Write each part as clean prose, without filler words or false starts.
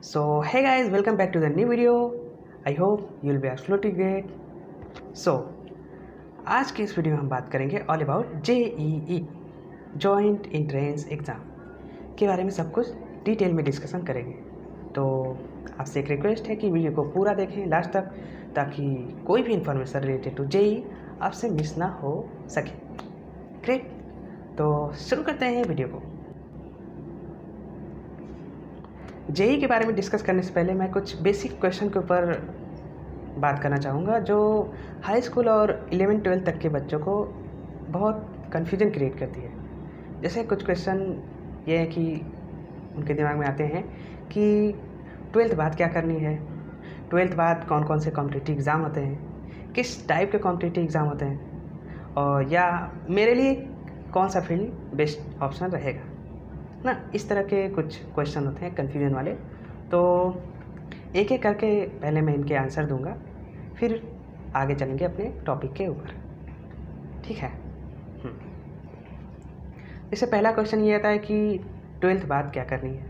So hey guys, welcome back to the new video. I hope you'll be absolutely great. So आज की इस video में हम बात करेंगे all about JEE joint entrance exam के बारे में सब कुछ डिटेल में डिस्कशन करेंगे। तो आपसे एक रिक्वेस्ट है कि वीडियो को पूरा देखें लास्ट तक, ताकि कोई भी इंफॉर्मेशन रिलेटेड टू JEE आपसे मिस ना हो सके। ग्रेट, तो शुरू करते हैं वीडियो को। JEE के बारे में डिस्कस करने से पहले मैं कुछ बेसिक क्वेश्चन के ऊपर बात करना चाहूँगा जो हाई स्कूल और 11-12 तक के बच्चों को बहुत कन्फ्यूजन क्रिएट करती है। जैसे कुछ क्वेश्चन ये है कि उनके दिमाग में आते हैं कि 12th बाद क्या करनी है, 12th बाद कौन कौन से कॉम्पिटिटिव एग्ज़ाम होते हैं, किस टाइप के कॉम्पिटिटिव एग्ज़ाम होते हैं, और या मेरे लिए कौन सा फील्ड बेस्ट ऑप्शन रहेगा ना। इस तरह के कुछ क्वेश्चन होते हैं कन्फ्यूजन वाले। तो एक एक करके पहले मैं इनके आंसर दूंगा, फिर आगे चलेंगे अपने टॉपिक के ऊपर, ठीक है। इससे पहला क्वेश्चन ये आता है कि 12th बाद क्या करनी है।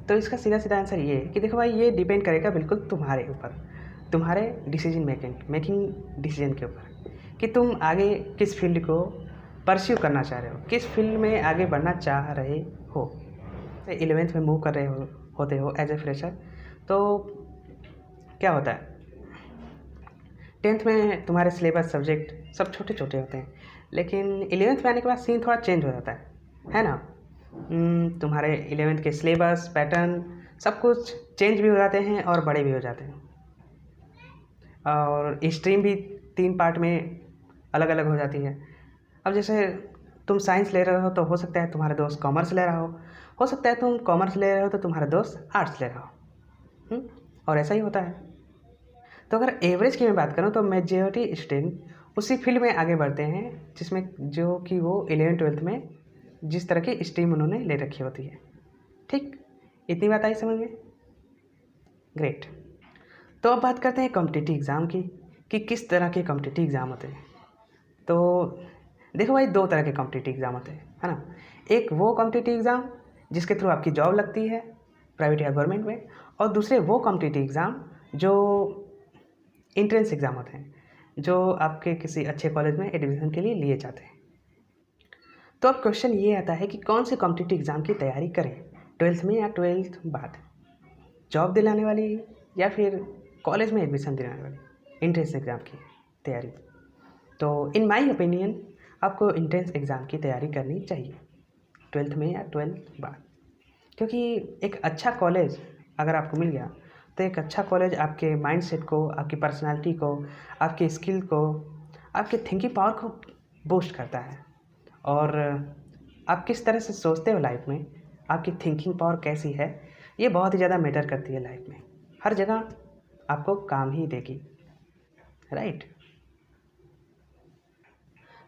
तो इसका सीधा सीधा आंसर ये है कि देखो भाई, ये डिपेंड करेगा बिल्कुल तुम्हारे ऊपर, तुम्हारे डिसीजन मेकिंग डिसीजन के ऊपर कि तुम आगे किस फील्ड को परस्यू करना चाह रहे हो, किस फील्ड में आगे बढ़ना चाह रहे हो। 11th में मूव कर रहे होते हो एज ए फ्रेशर, तो क्या होता है 10th में तुम्हारे सिलेबस सब्जेक्ट सब छोटे छोटे होते हैं, लेकिन 11th में आने के बाद सीन थोड़ा चेंज हो जाता है ना। तुम्हारे 11th के सिलेबस पैटर्न सब कुछ चेंज भी हो जाते हैं और बड़े भी हो जाते हैं, और स्ट्रीम भी 3 पार्ट में अलग अलग हो जाती है। अब जैसे तुम साइंस ले रहे हो तो हो सकता है तुम्हारा दोस्त कॉमर्स ले रहा हो सकता है तुम कॉमर्स ले रहे हो तो तुम्हारा दोस्त आर्ट्स ले रहा हो, और ऐसा ही होता है। तो अगर एवरेज की मैं बात करूँ तो मेजॉरिटी स्टूडेंट उसी फील्ड में आगे बढ़ते हैं जिसमें जो कि वो 11-12 में जिस तरह की स्ट्रीम उन्होंने ले रखी होती है। ठीक, इतनी बात आई समझ में? ग्रेट। तो अब बात करते हैं कॉम्पिटिटिव एग्ज़ाम की कि किस तरह के कॉम्पिटिटिव एग्ज़ाम होते हैं। तो देखो भाई, 2 तरह के कॉम्पिटिटिव एग्ज़ाम होते हैं, है ना। एक वो कॉम्पिटिटिव एग्ज़ाम जिसके थ्रू आपकी जॉब लगती है प्राइवेट या गवर्नमेंट में, और दूसरे वो कॉम्पिटिटिव एग्ज़ाम जो एंट्रेंस एग्ज़ाम होते हैं, जो आपके किसी अच्छे कॉलेज में एडमिशन के लिए लिए जाते हैं। तो अब क्वेश्चन ये आता है कि कौन से कॉम्पिटिटिव एग्ज़ाम की तैयारी करें 12th में या 12th बाद, जॉब दिलाने वाली या फिर कॉलेज में एडमिशन दिलाने वाली एंट्रेंस एग्ज़ाम की तैयारी। तो इन माई ओपिनियन आपको एंट्रेंस एग्ज़ाम की तैयारी करनी चाहिए 12th में या 12th बाद, क्योंकि एक अच्छा कॉलेज अगर आपको मिल गया तो एक अच्छा कॉलेज आपके माइंडसेट को, आपकी पर्सनालिटी को, आपकी स्किल को, आपके थिंकिंग पावर को बूस्ट करता है। और आप किस तरह से सोचते हो लाइफ में, आपकी थिंकिंग पावर कैसी है, ये बहुत ही ज़्यादा मैटर करती है लाइफ में। हर जगह आपको काम ही देगी, राइट।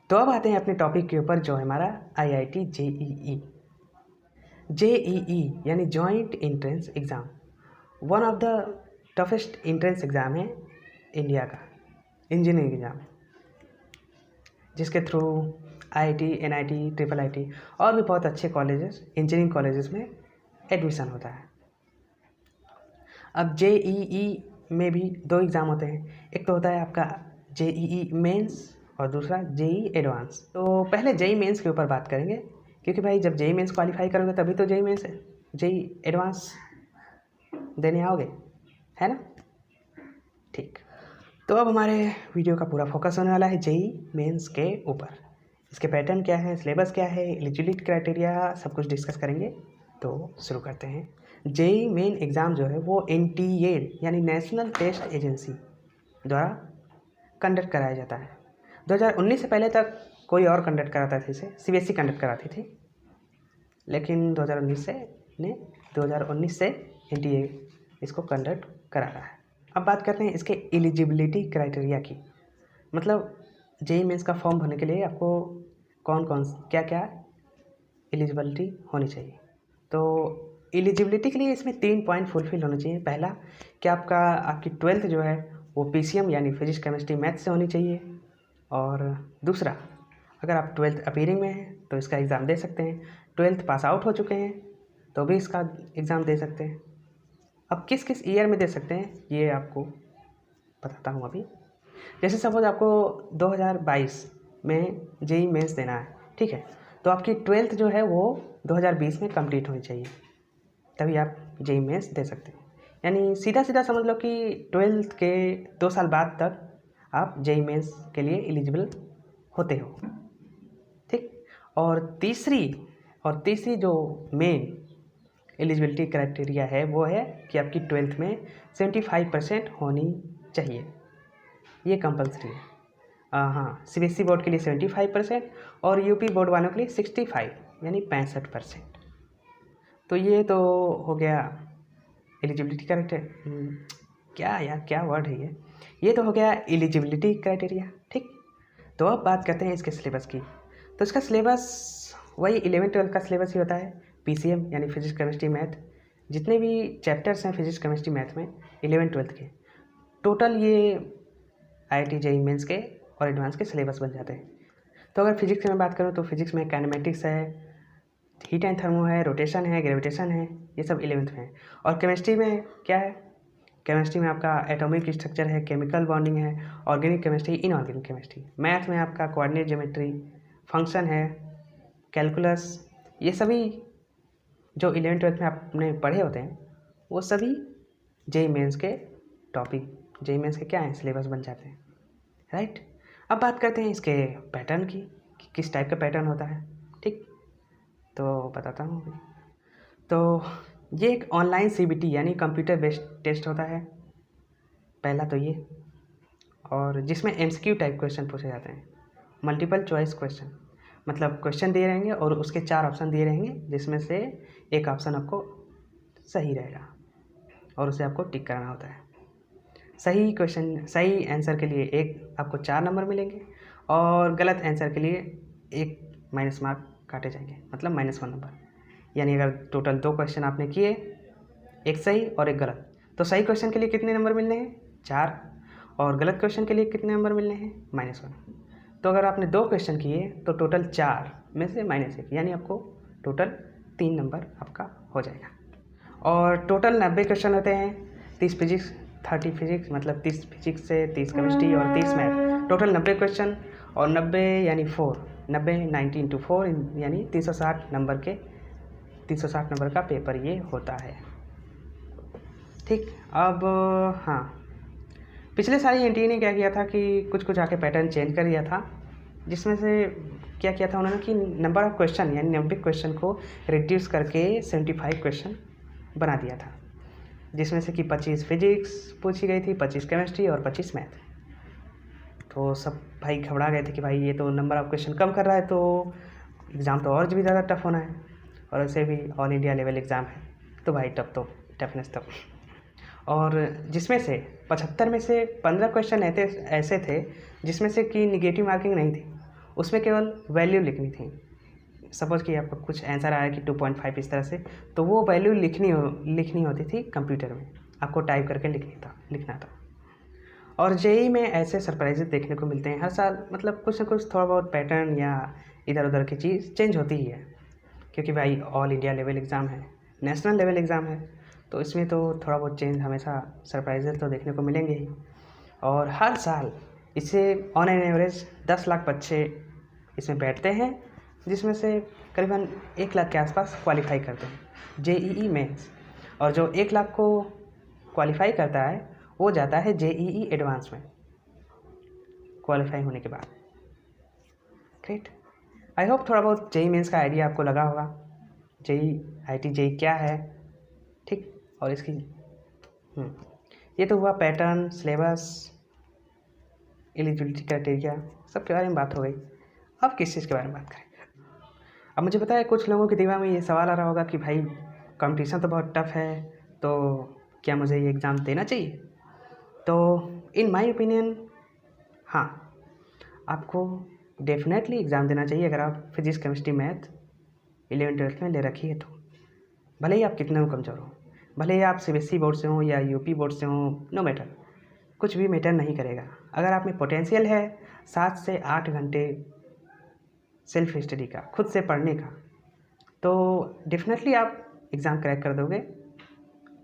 तो अब आते हैं अपने टॉपिक के ऊपर जो है हमारा IIT JEE। JEE यानी joint entrance exam one of the toughest entrance exam है इंडिया का, इंजीनियरिंग एग्ज़ाम, जिसके थ्रू IIT, NIT, IIIT और भी बहुत अच्छे कॉलेजेस, इंजीनियरिंग कॉलेजेस में एडमिशन होता है। अब JEE में भी 2 एग्ज़ाम होते हैं, एक तो होता है आपका JEE मेंस और दूसरा JEE एडवांस। तो पहले JEE मेंस के ऊपर बात करेंगे, क्योंकि भाई जब JEE मेंस क्वालिफाई करोगे तभी तो JEE मेंस JEE एडवांस देने आओगे, है ना। ठीक, तो अब हमारे वीडियो का पूरा फोकस होने वाला है JEE मेंस के ऊपर। इसके पैटर्न क्या है, सिलेबस क्या है, एलिजिबिलिटी क्राइटेरिया, सब कुछ डिस्कस करेंगे। तो शुरू करते हैं। JEE मेन एग्ज़ाम जो है वो NTA यानी नेशनल टेस्ट एजेंसी द्वारा कंडक्ट कराया जाता है। 2019 से पहले तक कोई और कंडक्ट कराता था, इसे CBSE कंडक्ट कराती थी, लेकिन 2019 से NTA इसको कंडक्ट करा रहा है। अब बात करते हैं इसके एलिजिबिलिटी क्राइटेरिया की, मतलब JEE मेंस का फॉर्म भरने के लिए आपको कौन कौन क्या क्या एलिजिबिलिटी होनी चाहिए। तो एलिजिबिलिटी के लिए इसमें 3 पॉइंट फुलफिल होने चाहिए। पहला कि आपकी 12th जो है वो PCM यानी फिजिक्स केमिस्ट्री मैथ से होनी चाहिए, और दूसरा अगर आप 12th अपीयरिंग में हैं तो इसका एग्ज़ाम दे सकते हैं, 12th पास आउट हो चुके हैं तो भी इसका एग्ज़ाम दे सकते हैं। अब किस किस ईयर में दे सकते हैं ये आपको बताता हूँ अभी। जैसे सपोज आपको 2022 में जेई मेंस देना है, ठीक है, तो आपकी 12th जो है वो 2020 में कंप्लीट होनी चाहिए, तभी आप जेई मेंस दे सकते हैं। यानी सीधा सीधा समझ लो कि 12th के 2 साल बाद तक आप जेई मेंस के लिए एलिजिबल होते हो, ठीक। और तीसरी जो मेन एलिजिबिलिटी क्राइटेरिया है वो है कि आपकी 12th में 75% होनी चाहिए, ये कंपलसरी है। हाँ, सीबीएसई बोर्ड के लिए 75% और यूपी बोर्ड वालों के लिए 65 यानी 65%। तो ये तो हो गया एलिजिबिलिटी क्राइटेरिया, क्या वर्ड है ये तो हो गया एलिजिबिलिटी क्राइटेरिया, ठीक। तो अब बात करते हैं इसके सिलेबस की। तो इसका सिलेबस वही 11-12 का सिलेबस ही होता है, पीसीएम यानी फिजिक्स केमिस्ट्री मैथ। जितने भी चैप्टर्स हैं फिजिक्स केमिस्ट्री मैथ में 11-12 के, टोटल ये आईआईटी जेईई मेंस के और एडवांस के सिलेबस बन जाते हैं। तो अगर फिजिक्स में बात करूँ तो फिजिक्स में काइनेमेटिक्स है, हीट एंड थर्मो है, रोटेशन है, ग्रेविटेशन है, ये सब 11th में है। और केमिस्ट्री में क्या है, केमिस्ट्री में आपका एटॉमिक स्ट्रक्चर है, केमिकल बॉन्डिंग है, organic chemistry, inorganic chemistry. Math में आपका कोऑर्डिनेट ज्योमेट्री, फंक्शन है, कैलकुलस, ये सभी जो 11-12 में आपने पढ़े होते हैं वो सभी जेईई मेंस के टॉपिक, जेईई मेंस के क्या हैं, सिलेबस बन जाते हैं, राइट। अब बात करते हैं इसके पैटर्न की कि किस टाइप का पैटर्न होता है, ठीक। तो बताता हूँ। तो ये एक ऑनलाइन सीबीटी यानी कंप्यूटर बेस्ड टेस्ट होता है, पहला तो ये, और जिसमें एमसीक्यू टाइप क्वेश्चन पूछे जाते हैं, मल्टीपल चॉइस क्वेश्चन। मतलब क्वेश्चन दिए रहेंगे और उसके 4 ऑप्शन दिए रहेंगे, जिसमें से एक ऑप्शन आपको सही रहेगा और उसे आपको टिक कराना होता है। सही आंसर के लिए एक आपको 4 नंबर मिलेंगे और गलत आंसर के लिए एक माइनस मार्क काटे जाएंगे, मतलब -1 नंबर। यानी अगर टोटल 2 क्वेश्चन आपने किए, एक सही और एक गलत, तो सही क्वेश्चन के लिए कितने नंबर मिलने हैं, 4, और गलत क्वेश्चन के लिए कितने नंबर मिलने हैं, -1। तो अगर आपने 2 क्वेश्चन किए तो टोटल 4 में से -1, यानी आपको टोटल 3 नंबर आपका हो जाएगा। और टोटल 90 क्वेश्चन होते हैं, 30 फिजिक्स 30 फिजिक्स, मतलब 30 फिजिक्स से 30 केमिस्ट्री और 30 मैथ, टोटल 90 क्वेश्चन। और 90 यानी 4, 90 × 4 यानी 360 नंबर का पेपर ये होता है, ठीक। अब हाँ, पिछले साल एनटीए ने क्या किया था कि कुछ आके पैटर्न चेंज कर दिया था, जिसमें से क्या किया था उन्होंने कि नंबर ऑफ क्वेश्चन यानी 90 क्वेश्चन को रिड्यूस करके 75 क्वेश्चन बना दिया था, जिसमें से कि 25 फिजिक्स पूछी गई थी, 25 केमिस्ट्री और 25 मैथ। तो सब भाई घबरा गए थे कि भाई ये तो नंबर ऑफ क्वेश्चन कम कर रहा है, तो एग्ज़ाम तो और भी ज़्यादा टफ होना है, और वैसे भी ऑल इंडिया लेवल एग्ज़ाम है, तो भाई टफनेस तब। और जिसमें से 75 में से 15 क्वेश्चन ऐसे थे जिसमें से कि निगेटिव मार्किंग नहीं थी, उसमें केवल वैल्यू लिखनी थी। सपोज कि आपका कुछ आंसर आया कि 2.5 इस तरह से, तो वो वैल्यू लिखनी होती थी कंप्यूटर में, आपको टाइप करके लिखना था। और जेईई में ऐसे सरप्राइजेस देखने को मिलते हैं हर साल, मतलब कुछ ना कुछ थोड़ा बहुत पैटर्न या इधर उधर की चीज़ चेंज होती ही है, क्योंकि भाई ऑल इंडिया लेवल एग्ज़ाम है, नेशनल लेवल एग्ज़ाम है, तो इसमें तो थोड़ा बहुत चेंज हमेशा सरप्राइजेस तो देखने को मिलेंगे ही। और हर साल इससे ऑन एन एवरेज 10 लाख बच्चे इसमें बैठते हैं, जिसमें से करीबन 1 लाख के आसपास क्वालिफाई करते हैं जेईई मेंस। और जो 1 लाख को क्वालिफाई करता है वो जाता है जेईई एडवांस में क्वालिफाई होने के बाद, ग्रेट। आई होप थोड़ा बहुत जेईई मेंस का आइडिया आपको लगा होगा, आईआईटी जेईई क्या है, ठीक। और इसकी ये तो हुआ पैटर्न, सिलेबस, एलिजिबिलिटी क्राइटेरिया, सब के बारे में बात हो गई। अब किस चीज़ के बारे में बात करें। अब मुझे पता है कुछ लोगों के दिमाग में ये सवाल आ रहा होगा कि भाई कंपटीशन तो बहुत टफ है, तो क्या मुझे ये एग्ज़ाम देना चाहिए। तो इन माय ओपिनियन हाँ, आपको डेफिनेटली एग्ज़ाम देना चाहिए अगर आप फिजिक्स केमिस्ट्री मैथ 11-12 में ले रखी है तो। भले ही आप कितने हो कमज़ोर हो, भले ही आप सीबीएसई बोर्ड से हो या यूपी बोर्ड से हो, नो मैटर, कुछ भी मैटर नहीं करेगा। अगर आप में पोटेंशियल है 7 से 8 घंटे सेल्फ स्टडी का, खुद से पढ़ने का, तो डेफिनेटली आप एग्ज़ाम क्रैक कर दोगे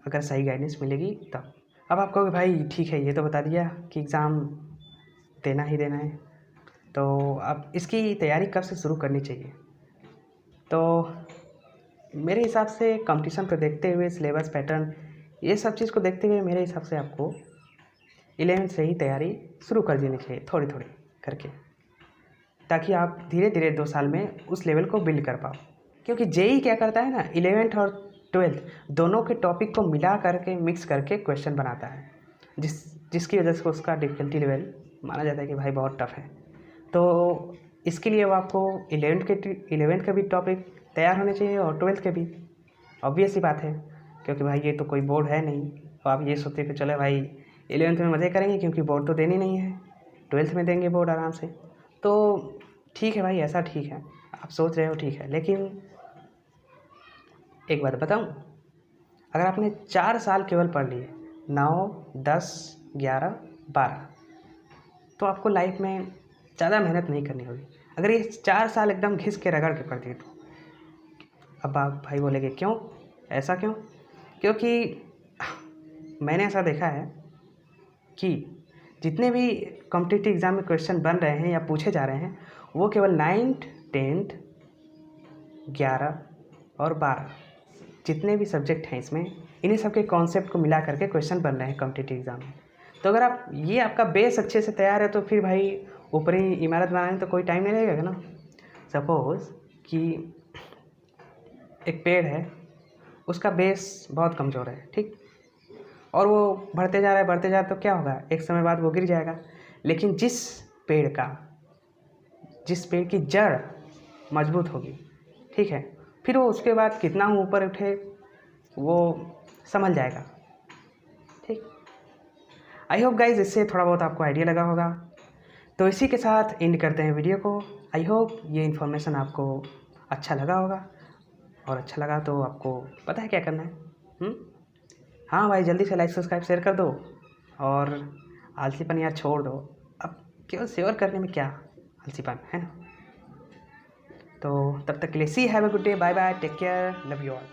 अगर सही गाइडेंस मिलेगी तब। अब आप कहोगे भाई ठीक है ये तो बता दिया कि एग्ज़ाम देना ही देना है, तो अब इसकी तैयारी कब से शुरू करनी चाहिए? तो मेरे हिसाब से कंपटीशन को देखते हुए, सिलेबस पैटर्न, ये सब चीज़ को देखते हुए मेरे हिसाब से आपको 11th से ही तैयारी शुरू कर देनी चाहिए, थोड़ी थोड़ी करके, ताकि आप धीरे धीरे 2 साल में उस लेवल को बिल्ड कर पाओ। क्योंकि जेई क्या करता है ना, 11th और 12th दोनों के टॉपिक को मिला करके मिक्स करके क्वेश्चन बनाता है, जिसकी वजह से उसका डिफ़िकल्टी लेवल माना जाता है कि भाई बहुत टफ है। तो इसके लिए वो आपको 11th के भी टॉपिक तैयार होने चाहिए और 12th के भी। ऑब्वियस ही बात है, क्योंकि भाई ये तो कोई बोर्ड है नहीं, तो आप ये सोचते कि चलो भाई 11th में मज़े करेंगे क्योंकि बोर्ड तो देनी नहीं है, 12th में देंगे बोर्ड आराम से। तो ठीक है भाई, ऐसा ठीक है, आप सोच रहे हो ठीक है, लेकिन एक बात बताऊं, अगर आपने 4 साल केवल पढ़ लिए, 9, 10, 11, 12, तो आपको लाइफ में ज़्यादा मेहनत नहीं करनी होगी। अगर ये 4 साल एकदम घिस के रगड़ के पढ़ दिए तो अब आप भाई बोलेंगे क्यों, ऐसा क्यों? क्योंकि मैंने ऐसा देखा है कि जितने भी कॉम्पिटिटिव एग्ज़ाम में क्वेश्चन बन रहे हैं या पूछे जा रहे हैं, वो केवल 9th, 10th, 11 और 12 जितने भी सब्जेक्ट हैं इसमें, इन्हीं सब के कॉन्सेप्ट को मिला करके क्वेश्चन बन रहे हैं कॉम्पिटिटिव एग्ज़ाम में। तो अगर आप ये आपका बेस अच्छे से तैयार है तो फिर भाई ऊपरी इमारत बनाने में तो कोई टाइम नहीं लगेगा ना। सपोज़ कि एक पेड़ है, उसका बेस बहुत कमज़ोर है, ठीक, और वो बढ़ते जा रहा है तो क्या होगा, एक समय बाद वो गिर जाएगा। लेकिन जिस पेड़ की जड़ मजबूत होगी, ठीक है, फिर वो उसके बाद कितना ऊपर उठे वो संभल जाएगा, ठीक। आई होप गाइज इससे थोड़ा बहुत आपको आइडिया लगा होगा। तो इसी के साथ एंड करते हैं वीडियो को। आई होप ये इन्फॉर्मेशन आपको अच्छा लगा होगा, और अच्छा लगा तो आपको पता है क्या करना है। हाँ भाई, जल्दी से लाइक सब्सक्राइब शेयर कर दो, और आलसीपन यार छोड़ दो। अब केवल शेयर करने में क्या आलसीपन है ना। तो तब तक के लिए see have a good day, bye bye, take care, love you all.